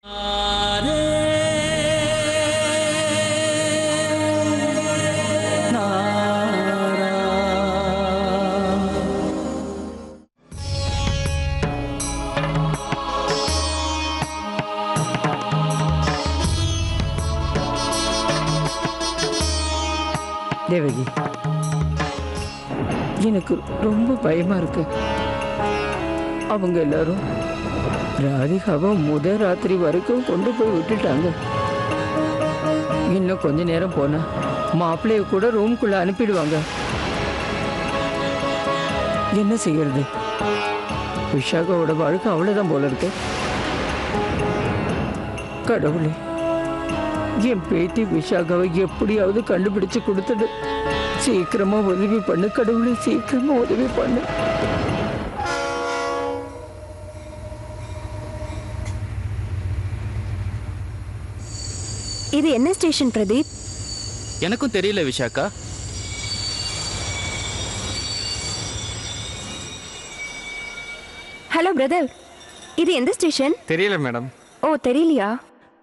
தேவகி, எனக்கு ரொம்ப பயமா இருக்கு. அவங்க எல்லாரும் ராதிகாவை முதல் ராத்திரி வரைக்கும் கொண்டு போய் விட்டுட்டாங்க. இன்னும் கொஞ்ச நேரம் போனா மாப்பிள்ளைய கூட ரூம்குள்ள அனுப்பிடுவாங்க. என்ன செய்யறது? விஷாகாவோட வாழ்க்கை அவ்வளவுதான் போல இருக்கு. கடவுளே, என் பேத்தி விஷாகாவை எப்படியாவது கண்டுபிடிச்சு கொடுத்தது. சீக்கிரமா உதவி பண்ணு கடவுளே, சீக்கிரமா உதவி பண்ணு. இது என்ன ஸ்டேஷன் பிரதீப்? எனக்கும் தெரியல விஷாக்கா. ஹலோ பிரதர், இது எந்த ஸ்டேஷன்? தெரியல மேடம். ஓ தெரியலையா?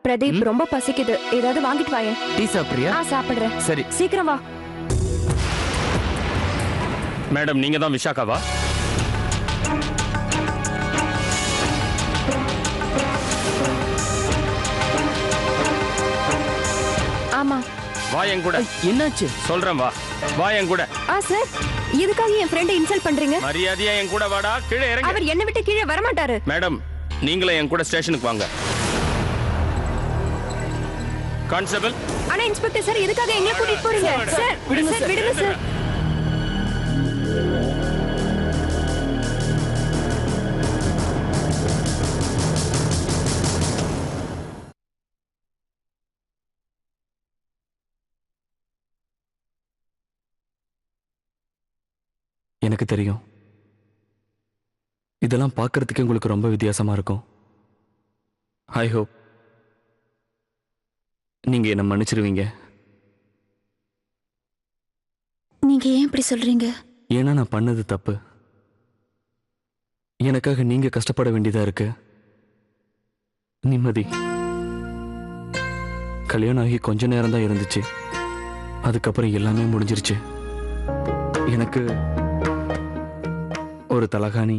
பிரதீப் ரொம்ப பசிக்குது, ஏதாவது வாங்கிட்டு வாங்க. டீ சாப்பிடுறியா? சாப்பிடுறேன். சரி சீக்கிரம் வா. மேடம், நீங்க தான் விஷாக்காவா? ஆமா. வா என் கூட. என்னாச்சு? சொல்றேன், வா வா என் கூட. சார், எதுக்காக என் ஃப்ரெண்டை இன்சல்ட் பண்றீங்க? மரியாதையா என் கூட வாடா. கீழே இறங்கு. அவர் என்ன விட்டு கீழே வர மாட்டாரு. மேடம், நீங்களே என் கூட ஸ்டேஷனுக்கு வாங்க. கான்ஸ்டபிள். ஆனா இன்ஸ்பெக்டர் சார், எதுக்காக எங்களை கூட்டிட்டு போறீங்க? சார் விடுங்க சார், விடுங்க சார். எனக்கு தெரியும், இதெல்லாம் பார்க்கறதுக்கு உங்களுக்கு ரொம்ப வித்தியாசமா இருக்கும். ஐ ஹோப் நீங்க என்ன மன்னிச்சிருவீங்க. நீங்க ஏன் இப்படி சொல்றீங்க? ஏன்னா நான் பண்ணது தப்பு. எனக்காக நீங்க கஷ்டப்பட வேண்டியதா இருக்கு. நிம்மதி கல்யாணம் ஆகி கொஞ்ச நேரம் தான் இருந்துச்சு, அதுக்கப்புறம் எல்லாமே முடிஞ்சிருச்சு. எனக்கு ஒரு தலகாணி,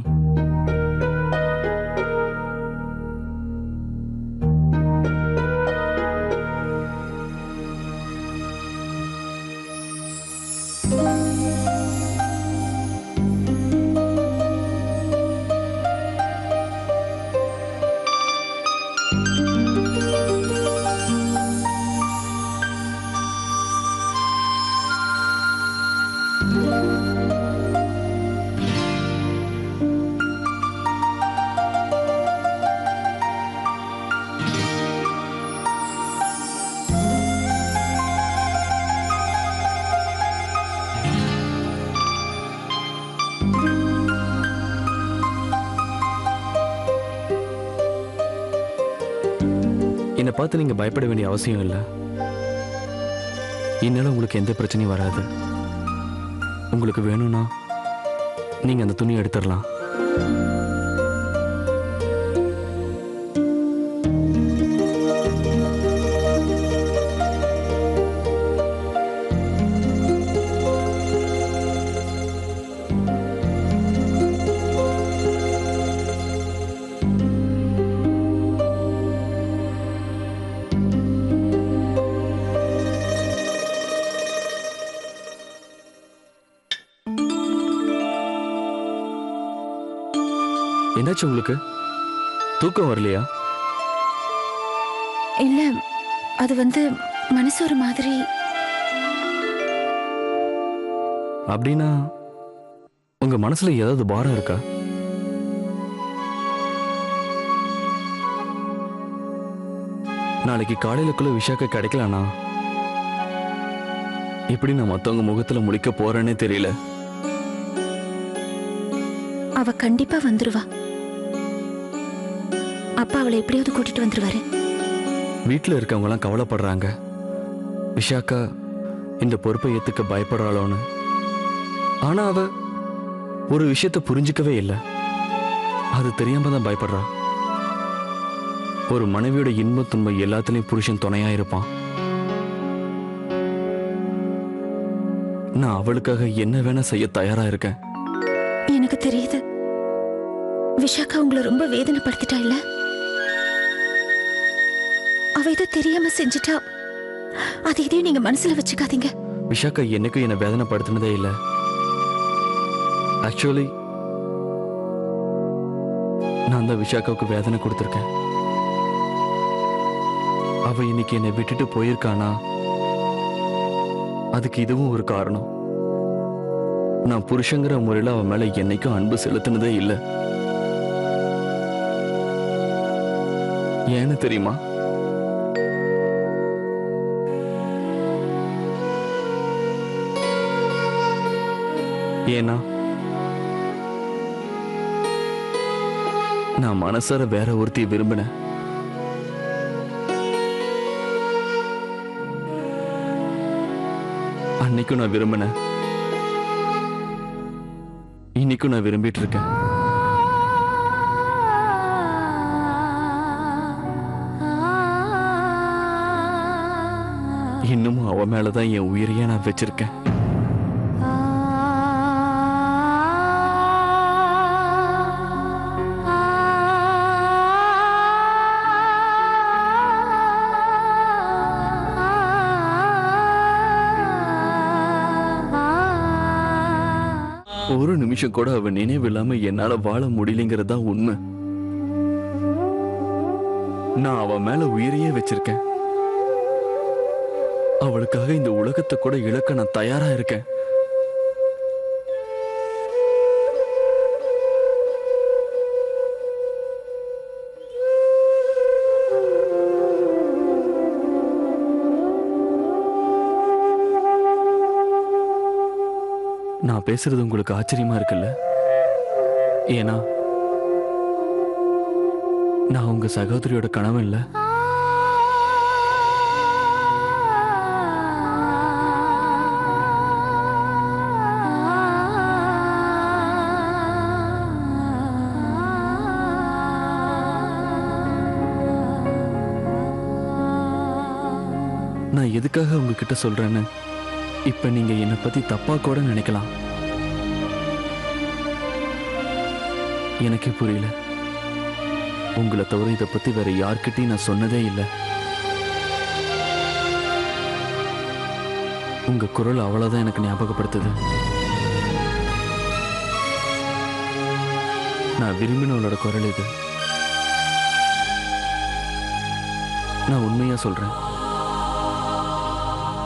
என்னை பார்த்து நீங்க பயப்பட வேண்டிய அவசியம் இல்லை. என்னால உங்களுக்கு எந்த பிரச்சனையும் வராது. உங்களுக்கு வேணும்னா நீங்க அந்த துணியை எடுத்துடலாம். என்னாச்சு உங்களுக்கு? தூக்கம் வரலையா? இல்ல, அது மனசு ஒரு மாதிரி. அப்படின்னா உங்க மனசுல ஏதாவது பாரம் இருக்கா? நாளைக்கு காலையிலக்குள்ள விஷாக்க கிடைக்கலனா எப்படி நான் மத்தவங்க முகத்துல முழிக்க போறேன்னே தெரியல. அவ கண்டிப்பா வந்துருவா. அப்பா அவளை எப்படியாவது கூட்டிட்டு வந்துருவாரு. வீட்டுல இருக்கவங்க எல்லாம் கவலைப்படுறாங்க, விஷாக்கா இந்த பொறுப்பை ஏத்துக்க பயப்படுறாளோன்னு. ஆனா அவ ஒரு விஷயத்தை புரிஞ்சுக்கவே இல்லை. அது தெரியாம தான் பயப்படுறா. ஒரு மனைவியோட இன்ப துன்பம் எல்லாத்துலயும் புருஷன் துணையா இருப்பான். நான் அவளுக்காக என்ன வேணா செய்ய தயாரா இருக்கேன். எனக்கு தெரியுது விஷாக்கா உங்களை ரொம்ப வேதனைப்படுத்திட்டா இல்ல? அவ இதை தெரியாம செஞ்சுட்டா. அது இதையும் நீங்க மனசுல வச்சுக்காதீங்க. விஷாக்கா என்னைக்கும் என்னை வேதனைப்படுத்தினதே இல்லை. ஆக்சுவலி நான் தான் விஷாக்காவுக்கு வேதனை கொடுத்துருக்கேன். அவ இன்னைக்கு என்னை விட்டுட்டு போயிருக்கானா, அதுக்கு இதுவும் ஒரு காரணம். நான் புருஷங்கிற முறையில் அவன் மேல என்னைக்கும் அன்பு செலுத்தினதே இல்லை. ஏன்னு தெரியுமா? ஏன்னா நான் மனசார வேற ஒருத்தியை விரும்பினேன். அன்னைக்கும் நான் விரும்பினேன், இன்னைக்கும் நான் விரும்பிட்டு இருக்கேன். இன்னமும் அவ மேலதான் என் உயிரையே நான் வச்சிருக்கேன். ஒரு நிமிஷம் கூட அவ நினைவு இல்லாம என்னால வாழ முடியலைங்கிறதா உண்மை. நான் அவ மேல உயிரையே வச்சிருக்கேன். அவளுக்காக இந்த உலகத்தை கூட இழக்க நான் தயாரா இருக்கேன். நான் பேசுறது உங்களுக்கு ஆச்சரியமா இருக்குல்ல? ஏன்னா நான் உங்க சகோதரியோட கனவு இல்ல. நான் எதுக்காக உங்ககிட்ட சொல்றேன்னு இப்ப நீங்க என்னை பத்தி தப்பா கூட நினைக்கலாம். எனக்கே புரியல. உங்களை தவிர இதை பத்தி வேற யார்கிட்டையும் நான் சொன்னதே இல்லை. உங்க குரல் அவ்வளவுதான் எனக்கு ஞாபகப்படுத்துது. நான் விரும்பினவளோட குரல் இது. நான் உண்மையா சொல்றேன்.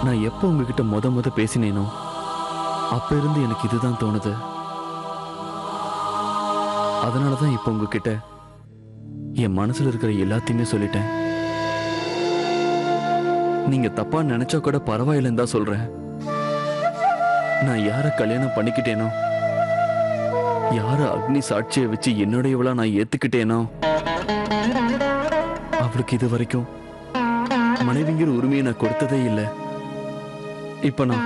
நான் எப்போ உங்ககிட்ட முத பேசினேனோ அப்ப இருந்து எனக்கு இதுதான் தோணுது. அதனாலதான் இப்ப உங்ககிட்ட என் மனசுல இருக்கிற எல்லாத்தையுமே சொல்லிட்டேன். நீங்க தப்பா நினைச்சா கூட பரவாயில்லைன்னு தான் சொல்றேன். நான் யார கல்யாணம் பண்ணிக்கிட்டேனோ, யார அக்னி சாட்சியை வச்சு என்னுடையவளா நான் ஏத்துக்கிட்டேனோ, அவளுக்கு இது வரைக்கும் மனைவிங்கிற உரிமையை நான் கொடுத்ததே இல்லை. இப்ப நான்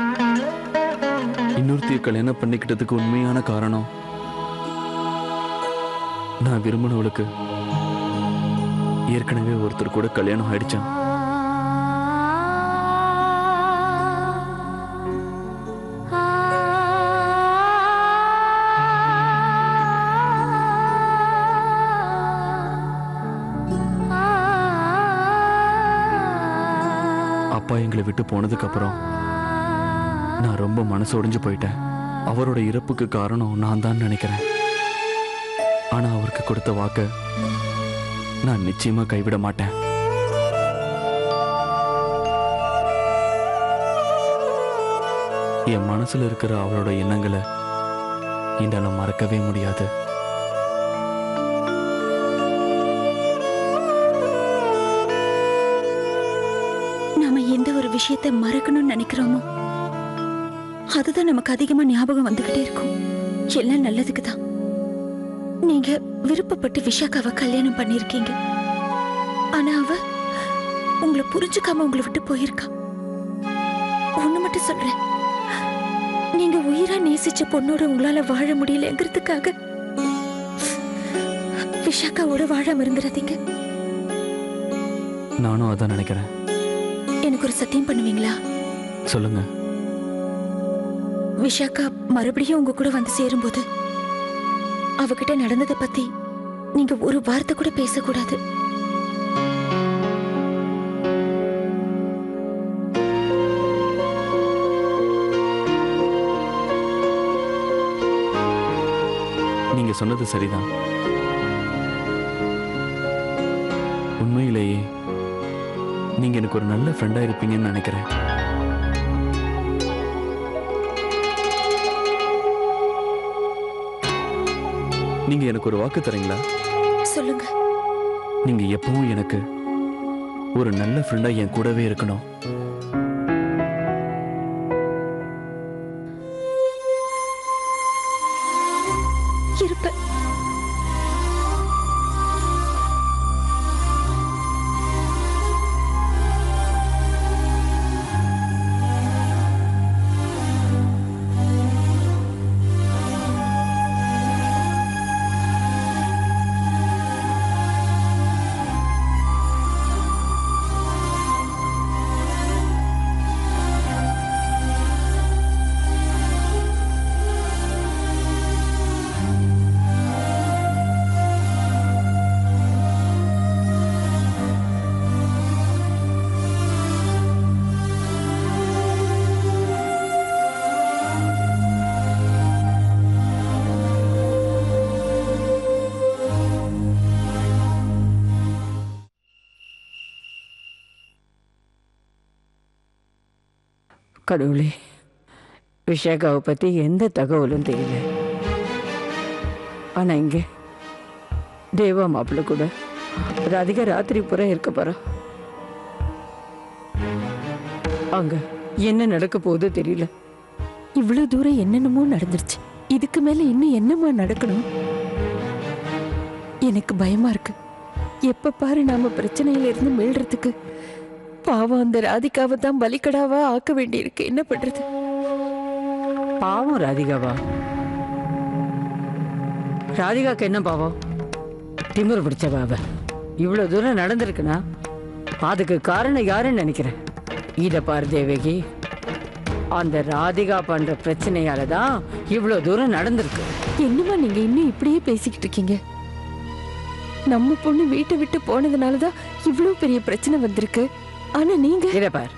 இன்னொருத்தைய கல்யாணம் பண்ணிக்கிட்டதுக்கு உண்மையான காரணம், நான் விரும்பினவளுக்கு ஏற்கனவே ஒருத்தர் கூட கல்யாணம் ஆயிடுச்சான். அப்பா எங்களை விட்டு போனதுக்கு அப்புறம் நான் ரொம்ப மனசு உடைஞ்சு போயிட்டேன். அவரோட இறப்புக்கு காரணம் நான் தான் நினைக்கிறேன். ஆனா அவருக்கு கொடுத்த வாக்க நான் நிச்சயமா கைவிட மாட்டேன். என் மனசுல இருக்கிற அவரோட எண்ணங்களை என்னால மறக்கவே முடியாது. நாம எந்த ஒரு விஷயத்தை மறக்கணும்னு நினைக்கிறோமோ அதுதான் நமக்கு அதிகமா ஞாபகம் வந்துகிட்டே இருக்கும். எல்லாம் நல்லதுக்கு தான். நீங்க விருப்பப்பட்டு விஷாக்காவை கல்யாணம் பண்ணிருக்கீங்க. ஆனா அவ உங்களை புரிஞ்சுக்காம உங்களை விட்டு போயிருக்கா. ஒண்ணு மட்டும் சொல்றேன், நீங்க உயிரா நேசிச்ச பொண்ணோட உங்களால வாழ முடியலங்கிறதுக்காக விஷாக்காவோட வாழாம இருந்துடாதீங்க. நானும் அதான் நினைக்கிறேன். எனக்கு ஒரு சத்தியம் பண்ணுவீங்களா? சொல்லுங்க. விஷாக்கா மறுபடியும் உங்க கூட வந்து சேரும்போது அவகிட்ட நடந்ததை பத்தி நீங்க ஒரு வார்த்தை கூட பேசக்கூடாது. நீங்க சொன்னது சரிதான். உண்மையிலேயே நீங்க எனக்கு ஒரு நல்ல ஃப்ரெண்டா இருப்பீங்கன்னு நினைக்கிறேன். நீங்க எனக்கு ஒரு வாக்கு தரீங்களா? சொல்லுங்க. நீங்க எப்பவும் எனக்கு ஒரு நல்ல ஃப்ரெண்டா என் கூடவே இருக்கணும். இருப்பேன். கடவுளே, விஷாகாவை பத்தி எந்த தகவலும் தெரியல. ஆனா இங்க தேவா மாப்பிள்ள கூட ராதிகா ராத்திரி பூரா இருக்க போறா. அங்க என்ன நடக்க போகுதோ தெரியல. இவ்வளவு தூரம் என்னென்னமோ நடந்துருச்சு. இதுக்கு மேல இன்னும் என்னமா நடக்கணும்? எனக்கு பயமா இருக்கு. எப்ப பாரு நாம பிரச்சனையில இருந்து மீள்றதுக்கு பாவம் அந்த ராதிகாவை தான் பலிக்கடாவா ஆக்க வேண்டியிருக்கு. என்ன பண்றது? பாவம் ராதிகாவா? ராதிகாக்கு என்ன பாவம்? திமிரு பிடிச்சவா அவ. இவ்வளவு தூரம் நடந்திருக்குன்னா அதுக்கு காரணம் யாருன்னு நினைக்கிறேன். இத பாரு தேவகி, அந்த ராதிகா பண்ற பிரச்சனையால தான் இவ்வளவு தூரம் நடந்திருக்கு. என்னமா நீங்க இன்னும் இப்படியே பேசிக்கிட்டு இருக்கீங்க? நம்ம பொண்ணு வீட்டை விட்டு போனதுனாலதான் இவ்வளவு பெரிய பிரச்சனை வந்திருக்கு. ஆனா நீங்க இத பார்,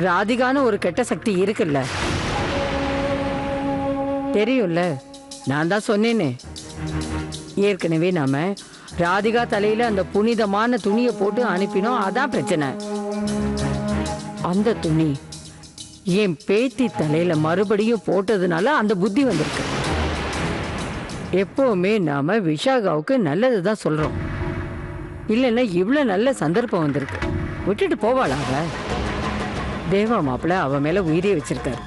ராதிகான்னு ஒரு கெட்ட சக்தி இருக்குல்ல, தெரியும்ல. நான் தான் சொன்னேனே, ஏற்கனவே நாம ராதிகா தலையில அந்த புனிதமான துணியை போட்டு அனுப்பினோம். அதான் பிரச்சனை. அந்த துணி என் பேத்தி தலையில மறுபடியும் போட்டதுனால அந்த புத்தி வந்திருக்கு. எப்பவுமே நாம விஷாகாவுக்கு நல்லதுதான் சொல்றோம். இல்லைன்னா இவ்வளவு நல்ல சந்தர்ப்பம் வந்திருக்கு, விட்டுட்டு போவாளா அவ? தேவா மாப்பிள்ள அவ மேல உயிரே வச்சிருக்காரு.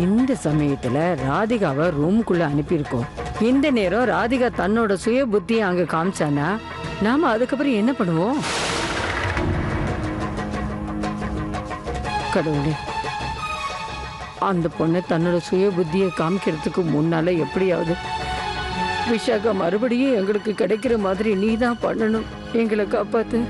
இந்த சமயத்துல ராதிகாவை ரூமுக்குள்ள அனுப்பியிருக்கோம். இந்த நேரம் ராதிகா தன்னோட சுய புத்தியை அங்க காமிச்சானா நாம அதுக்கப்புறம் என்ன பண்ணுவோம்? கடவுளே, அந்த பொண்ணு தன்னோட சுய புத்தியை காமிக்கிறதுக்கு முன்னால எப்படியாவது விஷாகா மறுபடியும் எங்களுக்கு கிடைக்கிற மாதிரி நீ தான் பண்ணணும். எங்களை காப்பாத்து.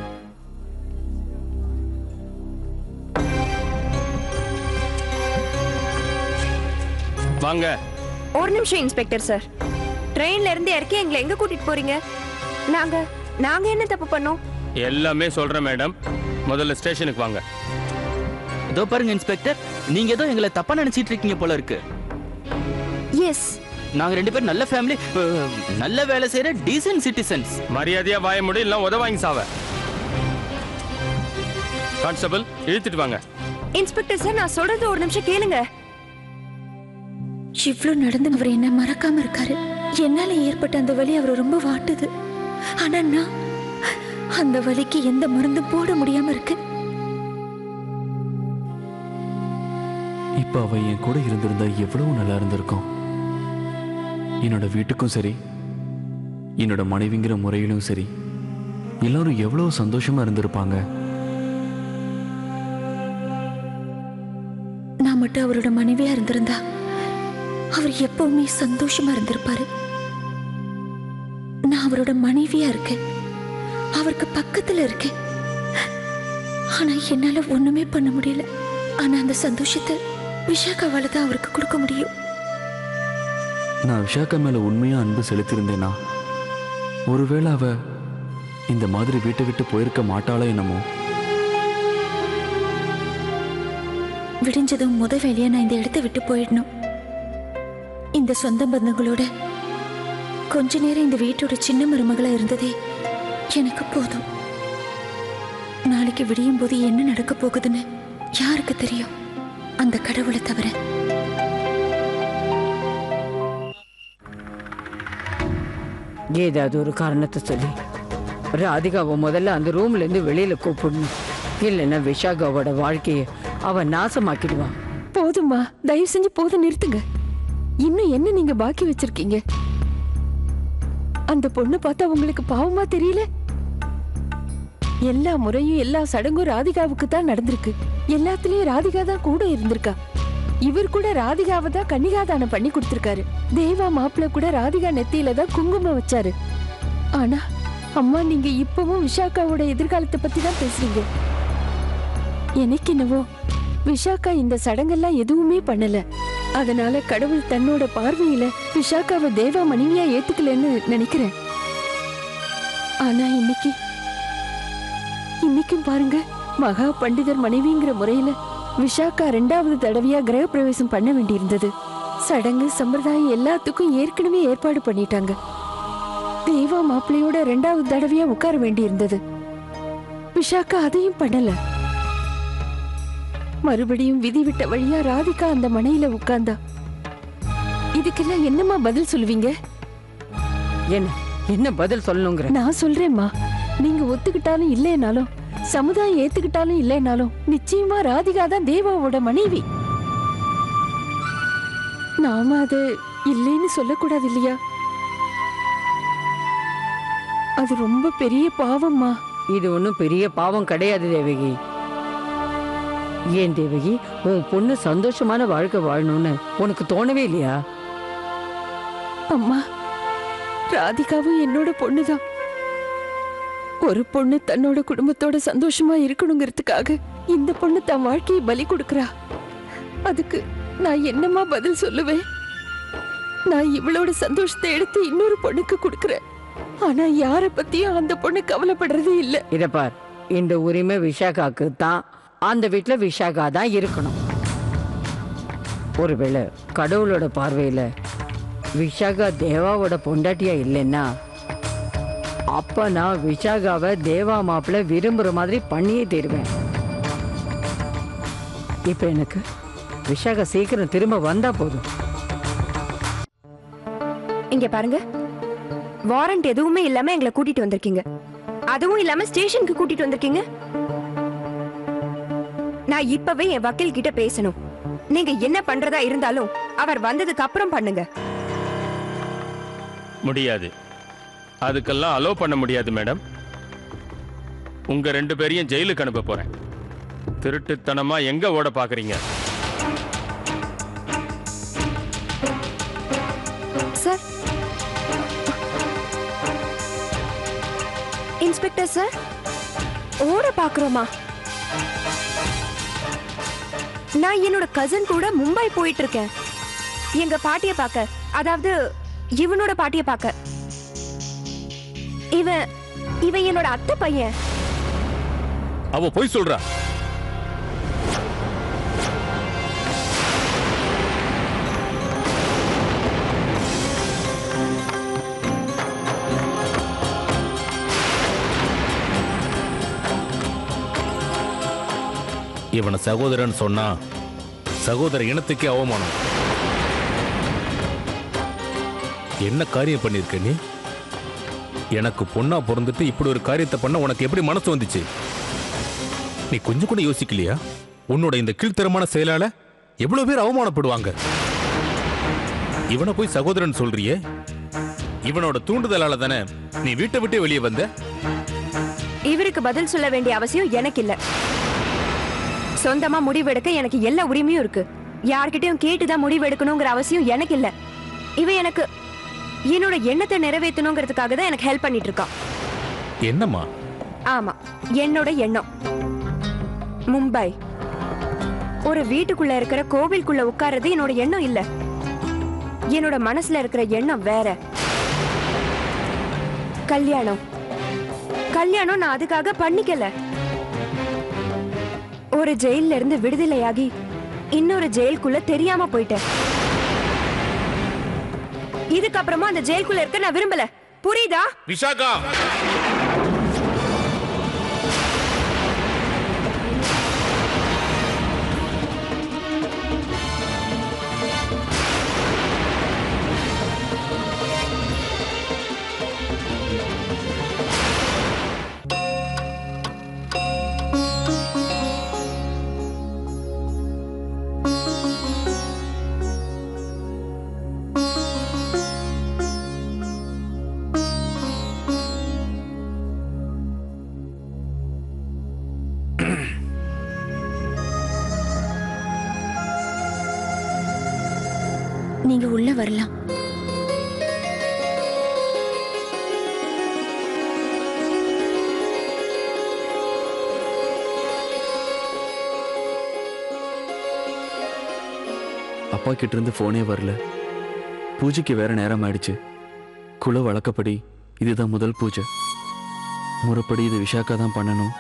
வாங்க. ஒரு நிமிஷம் இன்ஸ்பெக்டர் சார். ட்ரெயின்ல இருந்து இறக்கி எங்களை எங்க கூட்டிட்டு போறீங்க? நாங்க என்ன தப்பு பண்ணோம்? எல்லாமே சொல்றேன் மேடம். முதல்ல ஸ்டேஷனுக்கு வாங்க. இதோ பாருங்க இன்ஸ்பெக்டர், நீங்க ஏதோ எங்களை தப்பா நினைச்சிட்டு இருக்கீங்க போல இருக்கு. எஸ், நாங்க ரெண்டு பேரும் நல்ல ஃபேமிலி, நல்ல வேலை செய்யற டீசன்ட் சிட்டிசன்ஸ். மரியாதையா வாய முடியும், இல்ல உத வாங்கி சாவ. கான்ஸ்டபிள், இழுத்துட்டு வாங்க. இன்ஸ்பெக்டர் சார், நான் சொல்றது ஒரு நிமிஷம் கேளுங்க. இவ்வளவு நடந்து அவர் என்ன மறக்காம இருக்காரு. என்னால ஏற்பட்ட அந்த வலி அவர் ரொம்ப வாட்டுது. ஆனா நான் அந்த வலிக்கு எந்த மருந்தும் போட முடியாம இருக்கு. இப்ப அவ என் கூட இருந்திருந்தா எவ்வளவு நல்லா இருந்திருக்கும். என்னோட வீட்டுக்கும் சரி, என்னோட மனைவிங்கிற முறையிலும் சரி, எல்லாரும் எவ்வளவு சந்தோஷமா இருந்திருப்பாங்க. நான் மட்டும் அவரோட மனைவியா இருந்திருந்தா அவர் எப்பவுமே சந்தோஷமா இருந்திருப்பாரு. நான் அவரோட மனைவியா இருக்கேன், அவருக்கு பக்கத்துல இருக்கேன். ஆனா என்னால ஒண்ணுமே பண்ண முடியல. ஆனா அந்த சந்தோஷத்தை விஷாக்காவால தான் அவருக்கு கொடுக்க முடியும். நான் விஷாக்கா மேல உண்மையா அன்பு செலுத்தியிருந்தேனா ஒருவேளை அவ இந்த மாதிரி வீட்டை விட்டு போயிருக்க மாட்டாளோ என்னமோ. விடிஞ்சதும் முத வேலையா நான் இந்த இடத்தை விட்டு போயிடணும். இந்த சொந்த பந்தங்களோட கொஞ்ச நேரம் இந்த வீட்டோட சின்ன மருமகளா இருந்ததே எனக்கு போதும். நாளைக்கு விடியும் போது என்ன நடக்க போகுதுன்னு யாருக்கு தெரியும்? அந்த கடவுளை தவிர. ஏதாவது ஒரு காரணத்தை சொல்லி ராதிகாவை முதல்ல அந்த ரூம்ல இருந்து வெளியில கூப்பிடணும். இல்லைன்னா விஷாகாவோட வாழ்க்கையை அவ நாசமாக்கிடுவான். போதும்மா, தயவு செஞ்சு போதும், நிறுத்துங்க. இன்னும் என்ன நீங்க பாக்கி வச்சிருக்கீங்க? அந்த பொண்ணு பார்த்தா உங்களுக்கு பாவமா தெரியல? எல்லா முறையும் எல்லா சடங்கும் ராதிகாவுக்கு தான் நடந்திருக்கு. எல்லாத்துலயும் ராதிகா தான் கூட இருந்திருக்கா. இவர் கூட ராதிகாவை தான் கன்னிகாதானம் பண்ணி கொடுத்திருக்காரு. தேவா மாப்பிள்ள கூட ராதிகா நெத்தியில தான் குங்குமம் வச்சாரு. ஆனா அம்மா, நீங்க இப்பவும் விஷாக்காவோட எதிர்காலத்தை பத்தி தான் பேசுறீங்க. எனக்கு என்னவோ விஷாக்கா இந்த சடங்கெல்லாம் எதுவுமே பண்ணல. அதனால கடவுள் தன்னோட பார்வையில விஷாக்காவை தேவா மனைவியா ஏத்துக்கலன்னு நினைக்கிறேன். ஆனா இன்னைக்கும் பாருங்க, மகா பண்டிதர் மனைவிங்கிற முறையில விஷாக்கா 2வது தடவையா கிரக பிரவேசம் பண்ண வேண்டியிருந்தது. சடங்கு சம்பிரதாயம் எல்லாத்துக்கும் ஏற்கனவே ஏற்பாடு பண்ணிட்டாங்க. தேவா மாப்பிள்ளையோட 2வது தடவையா உட்கார வேண்டியிருந்தது. விஷாக்கா அதையும் பண்ணல. மறுபடியும் விதி விட்ட வழியா ராதிகா அந்த மனையில உட்கார்ந்தா. இதுக்கெல்லாம் என்னமா பதில் சொல்லுவீங்க? என்ன பதில் சொல்லணுங்கிற? நான் சொல்றேம்மா, நீங்க ஒத்துக்கிட்டாலும் இல்லைனாலும், சமுதாயம் ஏத்துக்கிட்டாலும் இல்லைனாலும், நிச்சயமா ராதிகா தான் தேவாவோட மனைவி. நாம அது இல்லைன்னு சொல்லக்கூடாது இல்லையா? அது ரொம்ப பெரிய பாவம்மா. இது ஒன்றும் பெரிய பாவம் கிடையாது தேவகி. ஏன் தேவகி, உன் பொண்ணு சந்தோஷமான வாழ்க்கை வாழணும்னு உனக்கு தோணவே இல்லையா? அம்மா, ராதிகாவும் என்னோட பொண்ணுதான். ஒரு பொண்ணு தன்னோட குடும்பத்தோட சந்தோஷமா இருக்கணுங்கிறதுக்காக இந்த பொண்ணு தன் வாழ்க்கையை பலி கொடுக்கறா. அதுக்கு நான் என்னமா பதில் சொல்லுவேன்? நான் இவளோட சந்தோஷத்தை எடுத்து இன்னொரு பொண்ணுக்கு கொடுக்கறேன். ஆனா யார பத்தியும் அந்த பொண்ணு கவலைப்படுறதே இல்ல. இத பார், இந்த உரிமை விஷாகாக்கு தான். அந்த வீட்டுல விஷாகா தான் இருக்கணும். ஒருவேளை கடவுளோட பார்வையில விஷாகா தேவாவோட பொண்டாட்டியா இல்லைன்னா, அப்ப நான் விஷாகாவை தேவா மாப்பிள்ள விரும்புற மாதிரி பண்ணியே தருவேன். இப்ப எனக்கு விஷாகா சீக்கிரம் திரும்ப வந்தா போதும். இங்க பாருங்க, வாரண்ட் எதுவுமே இல்லாம எங்களை கூட்டிட்டு வந்திருக்கீங்க. அதுவும் இல்லாம ஸ்டேஷனுக்கு கூட்டிட்டு வந்திருக்கீங்க. நான் இப்பவே என் வக்கீல் கிட்ட பேசணும். நீங்க என்ன பண்றதா இருந்தாலும் அவர் வந்ததுக்கு அப்புறம் பண்ணுங்க. முடியாது, அதுக்கெல்லாம் அலோ பண்ண முடியாது மேடம். உங்க 2 பேரையும் ஜெயிலுக்கு அனுப்ப போறேன். திருட்டுத்தனமா எங்க ஓட பாக்குறீங்க? சார், இன்ஸ்பெக்டர் சார், ஓட பாக்குறோமா? நான் என்னோட கசின் கூட மும்பை போயிட்டு இருக்கேன். எங்க பாட்டிய பார்க்க, அதாவது இவனோட பாட்டிய பார்க்க. இவன் என்னோட அத்தை பையன். அவ போய் சொல்றா. இவனை சகோதரன் சொன்னா சகோதர இனத்துக்கே அவமானம். என்ன காரியம் பண்ணிருக்க நீ? எனக்கு பொண்ணா பிறந்துட்டு இப்படி ஒரு காரியத்தை பண்ண உனக்கு எப்படி மனசு வந்துச்சு? நீ கொஞ்சம் கூட யோசிக்கலையா? உன்னோட இந்த கீழ்த்தரமான செயலால எவ்வளவு பேர் அவமானப்படுவாங்க. இவனை போய் சகோதரன் சொல்றியே, இவனோட தூண்டுதலால தானே நீ வீட்டை விட்டு வெளியே வந்த. இவருக்கு பதில் சொல்ல வேண்டிய அவசியம் எனக்கு இல்ல. சொந்தமா முடிவெடுக்க எனக்கு எல்லா உரிமையும் இருக்கு. யார்கிட்டயும் கேட்டுதான் முடிவெடுக்கணுங்கிற அவசியம் எனக்கு இல்ல. இவன் எனக்கு என்னோட எண்ணத்தை நிறைவேற்றணுங்கிறதுக்காக தான் எனக்கு ஹெல்ப் பண்ணிட்டு இருக்கான். என்னம்மா? ஆமா, என்னோட எண்ணம். மும்பை. ஒரு வீட்டுக்குள்ள இருக்கிற கோவிலுக்குள்ள உட்கார்றது என்னோட எண்ணம் இல்ல. என்னோட மனசுல இருக்கிற எண்ணம் வேற. கல்யாணம் கல்யாணம் நான் அதுக்காக பண்ணிக்கல. ஒரு ஜெயில இருந்து விடுதலையாகி இன்னொரு ஜெயிலுக்குள்ள தெரியாம போயிட்டேன். இதுக்கப்புறமா அந்த ஜெயிலுக்குள்ள இருக்க நான் விரும்பல. புரியுதா? விஷாகா, நீங்க உள்ள வரலாம். அப்பா கிட்ட இருந்து போனே வரல. பூஜைக்கு வேற நேரம் ஆயிடுச்சு. குல வழக்கப்படி இதுதான் முதல் பூஜை. முறைப்படி இது விஷாக்கா தான் பண்ணணும்.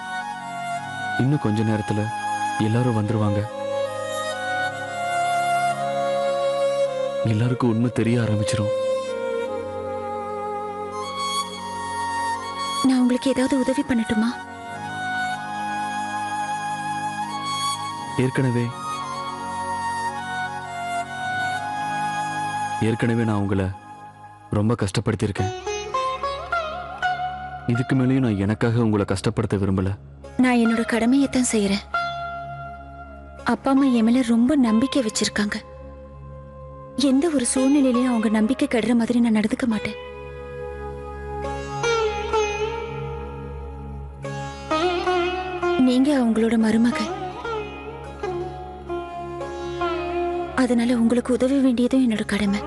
இன்னும் கொஞ்ச நேரத்துல எல்லாரும் வந்துருவாங்க. எல்லாருக்கும் உண்மை தெரிய ஆரம்பிச்சிரும். நான் உங்களுக்கு ஏதாவது உதவி பண்ணட்டுமா? ஏற்கனவே நான் உங்களை ரொம்ப கஷ்டப்படுத்தியிருக்கேன். இதுக்கு மேலேயும் நான் எனக்காக உங்களை கஷ்டப்படுத்த விரும்பல. நான் என்னோட கடமையைத்தான் செய்யறேன். அப்பா அம்மா என் மேல ரொம்ப நம்பிக்கை வச்சிருக்காங்க. எந்த ஒரு சூழ்நிலையிலையும் அவங்க நம்பிக்கை கெடுற மாதிரி நான் நடந்துக்க மாட்டேன். நீங்க அவங்களோட மருமக. அதனால உங்களுக்கு உதவ வேண்டியதும் என்னோட கடமை.